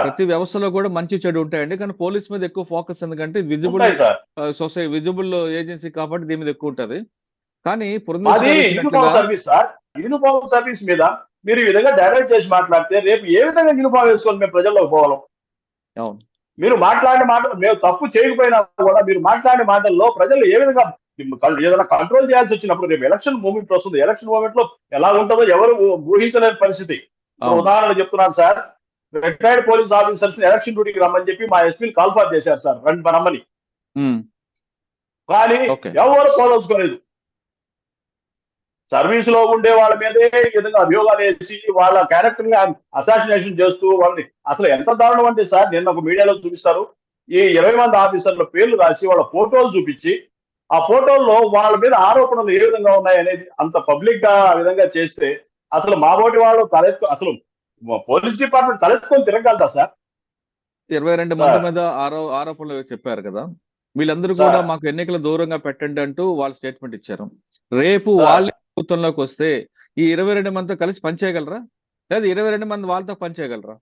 ప్రతి వ్యవస్థలో కూడా మంచి చెడు ఉంటాయండి. కానీ పోలీస్ మీద ఎక్కువ ఫోకస్ ఎందుకంటే విజిబుల్ ఉంటాయి సార్. విజిబుల్ ఏజెన్సీ కాబట్టి దీని మీద ఎక్కువ ఉంటది. కానీ పురంధేశ్వరి మాది గారు యూనిఫామ్ చెప్పినట్లుగా సర్వీస్ సార్. యూనిఫామ్ సర్వీస్ మీద మీరు ఈ విధంగా డైవర్ట్ చేసి మాట్లాడితే రేపు ఏ విధంగా యూనిఫామ్ వేసుకొని మేము ప్రజల్లోకి పోగలం? అవును. మీరు మాట్లాడిన మాట, మేము తప్పు చేయకపోయినా కూడా మీరు మాట్లాడిన మాటల్లో ప్రజలు ఏ విధంగా ఏదైనా కంట్రోల్ చేయాల్సి వచ్చినప్పుడు రేపు ఎలక్షన్ మూమెంట్ వస్తుంది. ఎలక్షన్ మూమెంట్ లో ఎలా ఉంటుందో ఎవరు ఊహించలేని పరిస్థితి. ఇప్పుడు అవును. ఉదాహరణ చెప్తున్నాను sir. Retired police officers election డ్యూటీకి రమ్మని చెప్పి మా ఎస్పీలు కాల్ఫార్ చేశారు సార్, రమ్మని. ఉమ్. కానీ ఓకే. ఎవరు పోదలుచుకోలేదు. సర్వీస్ లో ఉండే వాళ్ళ మీదే ఈ విధంగా అభియోగాలు వేసి వాళ్ళ క్యారెక్టర్ ని అసాసినేషన్ చేస్తూ వాళ్ళని, అసలు ఎంత దారుణం అంటే సార్, నిన్న ఒక మీడియాలో చూపిస్తారు. ఈ 20 మంది ఆఫీసర్ల పేర్లు రాసి వాళ్ళ ఫోటోలు చూపించి ఆ ఫోటోల్లో వాళ్ళ మీద ఆరోపణలు ఏ విధంగా ఉన్నాయి అనేది అంత పబ్లిక్ గా ఆ విధంగా చేస్తే అసలు మా ఓటి వాళ్ళు అసలు పోలీస్ డిపార్ట్మెంట్ తలెత్తుకొని తిరగలదా సార్? 22 మంది సార్ మీద ఆరోపణలు చెప్పారు కదా. వీళ్ళందరూ కూడా సార్ మాకు ఎన్నికల దూరంగా పెట్టండి అంటూ వాళ్ళు స్టేట్మెంట్ ఇచ్చారు. రేపు సార్ వాళ్ళే ప్రభుత్వంలోకి వస్తే ఈ 22 మందితో కలిసి పనిచేయగలరా? లేదా 22 మంది వాళ్ళతో పనిచేయగలరా?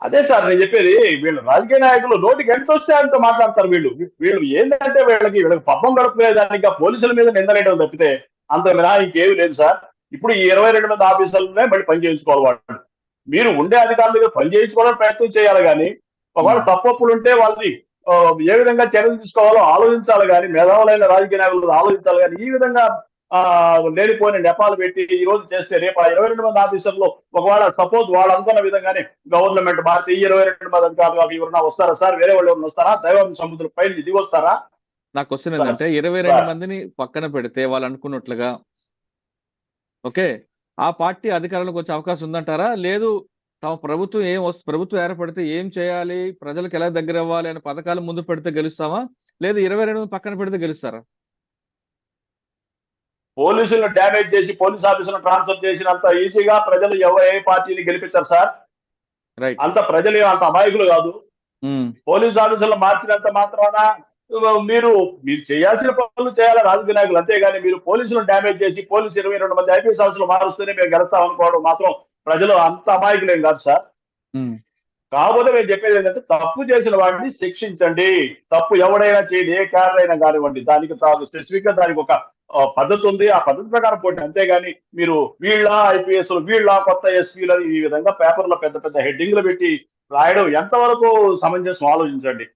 అదే సార్ నేను చెప్పేది. వీళ్ళు రాజకీయ నాయకులు నోటికి ఎంత వస్తే అంత మాట్లాడతారు. వీళ్ళు వీళ్ళు ఏంటంటే వీళ్ళకి పబ్బం గడుపుకునేదానికి పోలీసుల మీద నిందలేయడం తప్పితే అంత మినహా ఇంకేమీ లేదు సార్. ఇప్పుడు ఈ 22 మంది ఆఫీసర్లనే మళ్ళీ పని చేయించుకోవాలి వాళ్ళు. మీరు ఉండే అధికారుల దగ్గర పని చేయించుకోవడానికి ప్రయత్నం చేయాలి కానీ ఒకవేళ ఉమ్. తప్పులు ఉంటే వాళ్ళని ఏ విధంగా చర్యలు తీసుకోవాలో ఆలోచించాలి కానీ, మేధావులైన రాజకీయ నాయకులు ఆలోచించాలి కానీ ఈ విధంగా ఆ లేనిపోయిన నెపాలు పెట్టి ఈ రోజు చేస్తే రేపు ఆ 22 మంది ఆఫీసర్లు ఒకవేళ సపోజ్ వాళ్ళు అనుకున్న విధంగానే గవర్నమెంట్ మారితే ఈ 22 మంది అధికారులు ఎవరైనా వస్తారా సార్? వేరే వాళ్ళు ఎవరైనా వస్తారా? దైవం సముద్రం పైన దిగి వస్తారా? నా క్వశ్చన్ సార్ ఏంటంటే 22 సార్ మందిని పక్కన పెడితే వాళ్ళు అనుకున్నట్లుగా ఓకే ఆ పార్టీ అధికారంలోకి వచ్చే అవకాశం ఉందంటారా? లేదు తమ ప్రభుత్వం ప్రభుత్వం ఏర్పడితే ఏం చేయాలి, ప్రజలకు ఎలా దగ్గర అవ్వాలి అనే పథకాలు ముందు పెడితే గెలుస్తామా, లేదు 22 మంది పక్కన పెడితే గెలుస్తారా? పోలీసులను డ్యామేజ్ చేసి పోలీస్ ఆఫీసులను ట్రాన్స్ఫర్ చేసినంత ఈజీగా ప్రజలు ఏ పార్టీని గెలిపించారు సార్? రైట్. అంత ప్రజలు అంత అమాయకులు కాదు. పోలీస్ ఆఫీసర్లు మార్చినంత మాత్రాన మీరు మీరు చేయాల్సిన పనులు చేయాలి రాజకీయ నాయకులు, అంతేగాని మీరు పోలీసులను డ్యామేజ్ చేసి పోలీసు 22 మంది ఐపీఎస్ ఆఫీసర్లు మారుస్తూనే మేము గెలుస్తాం అనుకోవడం మాత్రం ప్రజలు అంత అమాయకులేం కాదు సార్. కాకపోతే మేము చెప్పేది ఏంటంటే తప్పు చేసిన వాడిని శిక్షించండి. తప్పు ఎవడైనా చేయండి, ఏ క్యాడర్ అయినా కానివ్వండి, దానికి స్పెసిఫిక్ గా దానికి ఒక పద్ధతి ఉంది. ఆ పద్ధతి ప్రకారం పోటీ, అంతేగాని మీరు వీళ్ళ ఐపీఎస్ వీళ్ళ కొత్త ఎస్పీలు ఈ విధంగా పేపర్లో పెద్ద పెద్ద హెడ్డింగ్లు పెట్టి రాయడం ఎంతవరకు సమంజసం ఆలోచించండి.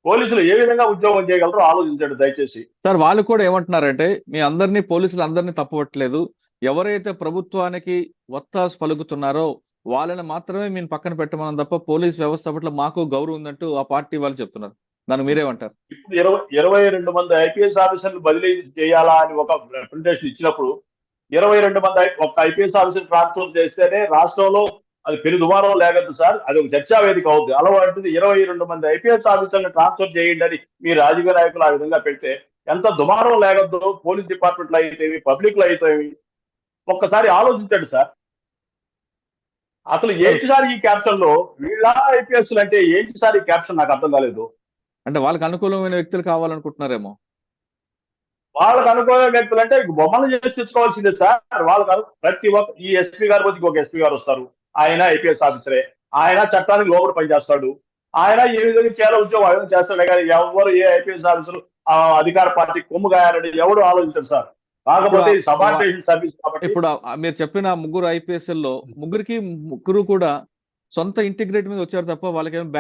పోలీసులు ఏ విధంగా ఉద్యోగం చేయగలరో ఆలోచించండి దయచేసి. సార్ వాళ్ళు కూడా ఏమంటున్నారంటే మీ అందరినీ పోలీసులు అందరినీ తప్పవట్లేదు, ఎవరైతే ప్రభుత్వానికి ఒత్తాసు పలుకుతున్నారో వాళ్ళని మాత్రమే మేము పక్కన పెట్టమని తప్ప పోలీస్ వ్యవస్థ పట్ల మాకు గౌరవం ఉందంటూ ఆ పార్టీ వాళ్ళు చెప్తున్నారు. దానికి మీరేమంటారు? ఇప్పుడు 22 మంది ఐపీఎస్ ఆఫీసర్లు బదిలీ చేయాలా అని ఒక రిప్రజెంటేషన్ ఇచ్చినప్పుడు 22 మంది ఒక ఐపీఎస్ ఆఫీసర్ ట్రాన్స్ఫర్ చేస్తేనే రాష్ట్రంలో అది పెను దుమారం లేగద్దు సార్. అది ఒక చర్చా వేదిక అవుద్ది. అలాంటిది 22 మంది ఐపీఎస్ ఆఫీసర్లు ట్రాన్స్ఫర్ చేయండి అని మీ రాజకీయ నాయకులు ఆ విధంగా పెడితే ఎంత దుమారం లేగద్దు పోలీస్ డిపార్ట్మెంట్ లో అయితేవి, పబ్లిక్ లో అయితేవి. ఒక్కసారి ఆలోచించండి సార్. అసలు ఏంటి సార్ ఈ క్యాప్షన్ లో వీళ్ళ ఐపీఎస్ అంటే ఏంటి సార్ ఈ క్యాప్షన్? నాకు అర్థం కాలేదు. అంటే వాళ్ళకి అనుకూలమైన వ్యక్తులు కావాలనుకుంటున్నారేమో. వాళ్ళకు అనుకూలమైన వ్యక్తులు అంటే బొమ్మలు చేసి తెచ్చుకోవాల్సిందే సార్. వాళ్ళకు ప్రతి ఒక్క ఈ ఎస్పీ గారి పోతే ఇంకొక ఎస్పీ గారు వస్తారు, ఆయన ఐపీఎస్ ఆఫీసరే, ఆయన చట్టానికి లోబడి పనిచేస్తాడు, ఆయన ఏ విధంగా చేయాలో ఉద్యోగం ఆయన చేస్తాడే కానీ ఎవరు ఏ ఐపీఎస్ ఆఫీసర్ అధికార పార్టీ కొమ్ము గాయాలని ఎవడు ఆలోచించారు సార్. కాకపోతే ఇది సబార్డినేషన్ సర్వీస్ కాబట్టి. ఇప్పుడు మీరు చెప్పిన ముగ్గురు ఐపీఎస్ఎల్లో ముగ్గురు కూడా సొంత ఇంటిగ్రేట్ మీద వచ్చారు తప్ప వాళ్ళకి ఏమైనా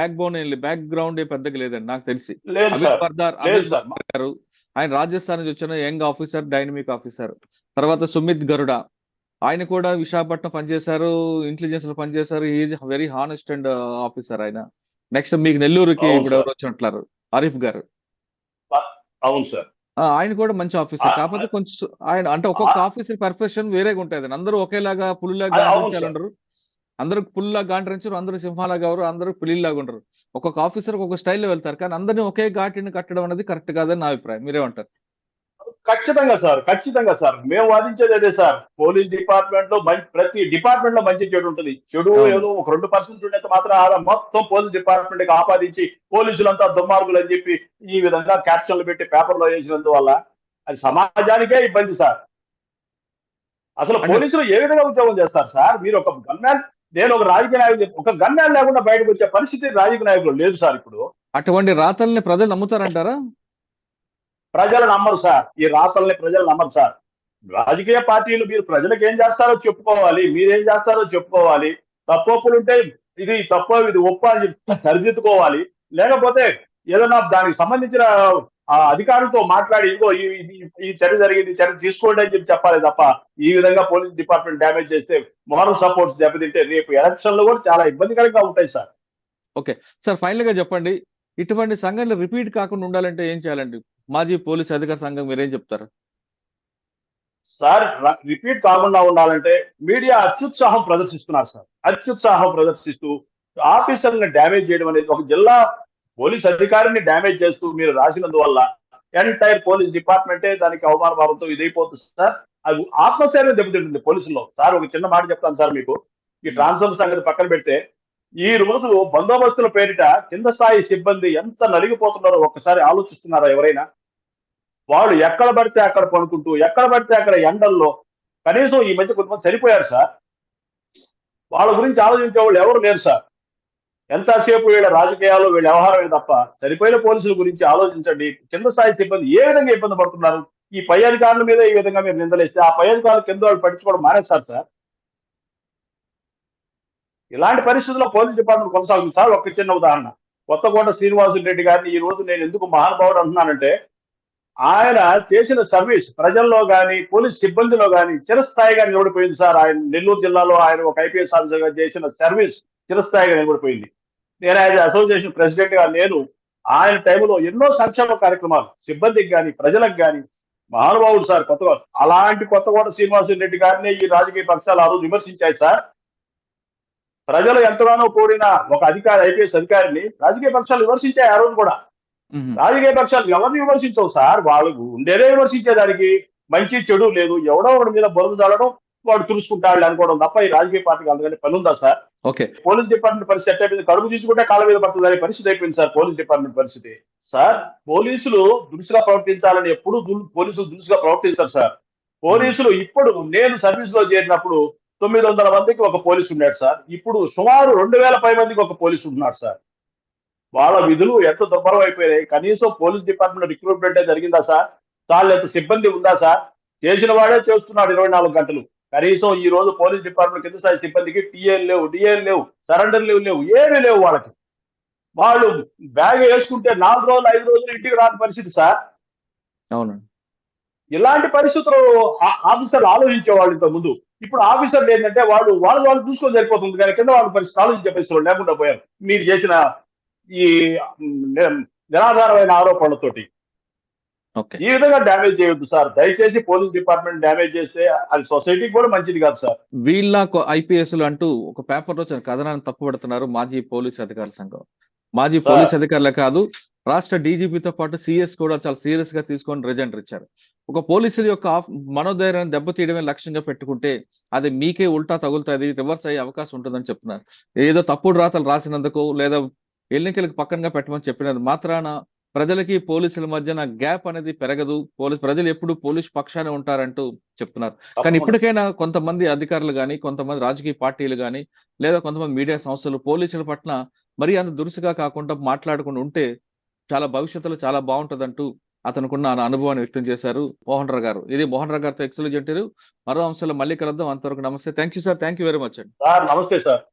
బ్యాక్ గ్రౌండ్ పెద్దగా లేదండి నాకు తెలిసి. అమిత్ బర్దార్ గారు ఆయన రాజస్థాన్ నుంచి వచ్చిన యంగ్ ఆఫీసర్, డైనమిక్ ఆఫీసర్. తర్వాత సుమిత్ గరుడ, ఆయన కూడా విశాఖపట్నం పనిచేశారు, ఇంటెలిజెన్స్ లో పనిచేశారు. Is very honest and officer ఆయన. నెక్స్ట్ మీకు నెల్లూరుకి ఇప్పుడు ఎవరు వచ్చి ఉంటున్నారు, ఆరిఫ్ గారు. అవును సార్, ఆయన కూడా మంచి ఆఫీసర్. కాకపోతే కొంచెం ఆయన అంటే ఒక్కొక్క ఆఫీసర్ పర్ఫెక్షన్ వేరేగా ఉంటుంది. అందరూ ఒకేలాగా పులిలాగా గాండ్రించాలంటారు, అందరూ పులిలాగా గాండ్రించరు, అందరూ సింహాలాగా ఎవరు, అందరూ పులిలాగా ఉండరు. ఒక్కొక్క ఆఫీసర్ ఒక్కొక్క స్టైల్లో వెళ్తారు. కానీ అందరినీ ఒకే ఘాటిని కట్టడం అనేది కరెక్ట్ కాదని నా అభిప్రాయం. మీరేమంటారు? ఖచ్చితంగా సార్, ఖచ్చితంగా సార్. మేము వాదించేది అదే సార్. పోలీస్ డిపార్ట్మెంట్ లో ప్రతి డిపార్ట్మెంట్ లో మంచి చెడు ఉంటుంది. చెడు ఏదో ఒక 2% ఉండేంత మాత్రం మొత్తం పోలీస్ డిపార్ట్మెంట్ కి ఆపాదించి పోలీసులంతా దుర్మార్గులు అని చెప్పి ఈ విధంగా క్యాప్షన్లు పెట్టి పేపర్లో వేసినందువల్ల అది సమాజానికే ఇబ్బంది సార్. అసలు పోలీసులు ఏ విధంగా ఉద్యోగం చేస్తారు సార్? మీరు ఒక గన్మ్యాన్ నేను ఒక రాజకీయ నాయకుడు, ఒక గన్యాలు లేకుండా బయటకు వచ్చే పరిస్థితి రాజకీయ నాయకులు లేదు సార్. ఇప్పుడు అటువంటి రాతల్ని ప్రజలు నమ్ముతారంటారా? ప్రజలు నమ్మరు సార్, ఈ రాతల్ని ప్రజలు నమ్మరు సార్. రాజకీయ పార్టీలు మీరు ప్రజలకు ఏం చేస్తారో చెప్పుకోవాలి, మీరేం చేస్తారో చెప్పుకోవాలి. తప్పులు ఉంటే ఇది తప్పు ఇది ఒప్పు అని చెప్పి సరిదిద్దుకోవాలి. లేకపోతే ఏదైనా దానికి సంబంధించిన అధికారులతో మాట్లాడి ఇదిగో ఈ చర్య జరిగింది, చర్య తీసుకోండి అని చెప్పి చెప్పాలి తప్ప ఈ విధంగా పోలీస్ డిపార్ట్మెంట్ డ్యామేజ్ చేస్తే, మోరల్ సపోర్ట్స్ దెబ్బతింటే రేపు ఎలక్షన్లు కూడా చాలా ఇబ్బందికరంగా ఉంటాయి సార్. ఓకే సార్, ఫైనల్ గా చెప్పండి, ఇటువంటి సంఘటనలు రిపీట్ కాకుండా ఉండాలంటే ఏం చేయాలండి? మాజీ పోలీస్ అధికార సంఘం మీరేం చెప్తారు సార్? రిపీట్ కాకుండా ఉండాలంటే మీడియా అత్యుత్సాహం ప్రదర్శిస్తున్నారు సార్. అత్యుత్సాహం ప్రదర్శిస్తూ ఆఫీసర్ని డ్యామేజ్ చేయడం అనేది, ఒక జిల్లా పోలీస్ అధికారిని డ్యామేజ్ చేస్తూ మీరు రాసినందువల్ల ఎంటైర్ పోలీస్ డిపార్ట్మెంటే దానికి అవమాన భావంతో ఇదైపోతుంది సార్. అది ఆత్మస్థైర్యం దెబ్బతింటుంది పోలీసుల్లో. సార్ ఒక చిన్న మాట చెప్తాను సార్ మీకు, ఈ ట్రాన్స్ఫర్ సంగతి పక్కన పెడితే ఈ రోజు బందోబస్తుల పేరిట కింద స్థాయి సిబ్బంది ఎంత నలిగిపోతున్నారో ఒక్కసారి ఆలోచిస్తున్నారా ఎవరైనా? వాళ్ళు ఎక్కడ పడితే అక్కడ పడుకుంటూ, ఎక్కడ పడితే అక్కడ ఎండల్లో, కనీసం ఈ మధ్య కొంతమంది సరిపోయారు సార్. వాళ్ళ గురించి ఆలోచించే వాళ్ళు ఎవరు లేరు సార్. ఎంతసేపు వీళ్ళ రాజకీయాలు వీళ్ళ వ్యవహారమే తప్ప సరిపోయిన పోలీసుల గురించి ఆలోచించండి. కింద స్థాయి సిబ్బంది ఏ విధంగా ఇబ్బంది పడుతున్నారు. ఈ పై అధికారుల మీద ఈ విధంగా మీరు నిందలేస్తే ఆ పై అధికారులు కింద వాళ్ళు పట్టించుకోవడం మానేస్తారు సార్. ఇలాంటి పరిస్థితుల్లో పోలీస్ డిపార్ట్మెంట్ కొనసాగుతుంది సార్. ఒక చిన్న ఉదాహరణ, కొత్తకోట శ్రీనివాసులు రెడ్డి గారిని ఈ రోజు నేను ఎందుకు మహానుభావుడు అంటున్నానంటే, ఆయన చేసిన సర్వీస్ ప్రజల్లో గాని పోలీస్ సిబ్బందిలో గాని చిరస్థాయిగా నిలబడిపోయింది సార్. ఆయన నెల్లూరు జిల్లాలో ఆయన ఒక ఐపీఎస్ ఆఫీసర్ గా చేసిన సర్వీస్ చిరస్థాయిగా నిలబడిపోయింది. నేను యాజ్ అసోసియేషన్ ప్రెసిడెంట్ గా నేను ఆయన టైంలో ఎన్నో సంక్షేమ కార్యక్రమాలు సిబ్బందికి గాని ప్రజలకు గాని, మహానుభావుడు సార్ కొత్తగా. అలాంటి కొత్తకోట శ్రీనివాసులు రెడ్డి గారిని ఈ రాజకీయ పక్షాలు ఆ రోజు విమర్శించాయి సార్. ప్రజలు ఎంతగానో కోరిన ఒక అధికారి, ఐపీఎస్ అధికారిని రాజకీయ పక్షాలు విమర్శించాయి ఆ రోజు కూడా. రాజకీయ పక్షాలు ఎవరిని విమర్శించవు సార్, వాళ్ళు ఉండేదే విమర్శించేదానికి. మంచి చెడు లేదు, ఎవడో ఒకటి మీద బరువు చల్లడం, వాడు చూసుకుంటాడు అనుకోవడం తప్ప ఈ రాజకీయ పార్టీకి అందుకని పని ఉందా సార్? ఓకే, పోలీస్ డిపార్ట్మెంట్ పరిస్థితి అయిపోయింది, కడుపు తీసుకుంటే కాళ్ళ మీద పడుతుంది అనే పరిస్థితి అయిపోయింది సార్ పోలీస్ డిపార్ట్మెంట్ పరిస్థితి. సార్ పోలీసులు దురుసుగా ప్రవర్తించాలని ఎప్పుడు పోలీసులు దురుసుగా ప్రవర్తించారు సార్. పోలీసులు ఇప్పుడు నేను సర్వీస్ లో చేరినప్పుడు 900 మందికి ఒక పోలీసు ఉన్నాడు సార్. ఇప్పుడు సుమారు 2000 మందికి ఒక పోలీసు ఉన్నారు సార్. వాళ్ళ విధులు ఎంత దుర్భరం అయిపోయాయి. కనీసం పోలీస్ డిపార్ట్మెంట్ రిక్రూట్మెంటే జరిగిందా సార్? చాలా ఎంత సిబ్బంది ఉందా సార్? చేసిన వాడే చేస్తున్నాడు 24 గంటలు. కనీసం ఈ రోజు పోలీస్ డిపార్ట్మెంట్ కింద స్థాయి సిబ్బందికి టీఏలు లేవు, డిఏలు లేవు, సరెండర్ లేవు, ఏమీ లేవు వాళ్ళకి. వాళ్ళు బ్యాగ్ వేసుకుంటే 4 రోజులు 5 రోజులు ఇంటికి రాని పరిస్థితి సార్. అవునండి. ఇలాంటి పరిస్థితులు ఆఫీసర్లు ఆలోచించేవాళ్ళు ఇంత ముందు. ఇప్పుడు ఆఫీసర్లు ఏంటంటే వాళ్ళు చూసుకొని సరిపోతుంది, కానీ కింద వాళ్ళ పరిస్థితి ఆలోచించే పరిస్థితి వాళ్ళు లేకుండా పోయారు మీరు చేసిన ఈ నిరాధారమైన ఆరోపణలతోటి. ఈ విధంగా డ్యామేజ్ చేయొద్దు సార్, దయచేసి. పోలీస్ డిపార్ట్మెంట్ డ్యామేజ్ చేస్తే అది సొసైటీకి కూడా మంచిది కాదు సార్. వీళ్ళ ఐపీఎస్లు అంటూ ఒక పేపర్ లో కథనాన్ని తప్పుపడుతున్నారు మాజీ పోలీస్ అధికారుల సంఘం. మాజీ పోలీస్ అధికారులే కాదు, రాష్ట్ర డీజీపీతో పాటు సిఎస్ కూడా చాలా సీరియస్ గా తీసుకొని రిజెండర్ ఇచ్చారు. ఒక పోలీసుల యొక్క మనోధైర్యాన్ని దెబ్బతీయడమే లక్ష్యంగా పెట్టుకుంటే అది మీకే ఉల్టా తగులుతుంది, రివర్స్ అయ్యే అవకాశం ఉంటుందని చెప్తున్నారు. ఏదో తప్పుడు రాతలు రాసినందుకు లేదా ఎన్నికలకు పక్కనగా పెట్టమని చెప్పినది మాత్రాన ప్రజలకి పోలీసుల మధ్యన గ్యాప్ అనేది పెరగదు. ప్రజలు ఎప్పుడు పోలీసు పక్షానే ఉంటారంటూ చెప్తున్నారు. కానీ ఇప్పటికైనా కొంతమంది అధికారులు కానీ, కొంతమంది రాజకీయ పార్టీలు కానీ, లేదా కొంతమంది మీడియా సంస్థలు పోలీసుల పట్ల మరీ అంత దురుసుగా కాకుండా మాట్లాడుకుంటూ ఉంటే చాలా భవిష్యత్తులో చాలా బాగుంటుందంటూ అతనుకున్న అనుభవాన్ని వ్యక్తం చేశారు మోహన్ రావు గారు. ఇది మోహన్ రావు గారితో ఎక్సలెంట్ ఇంటర్వ్యూ. మరో అంశాలు మళ్ళీ కలుద్దాం. అంతవరకు నమస్తే. Thank you sir. Thank you very much అండి. నమస్తే సార్.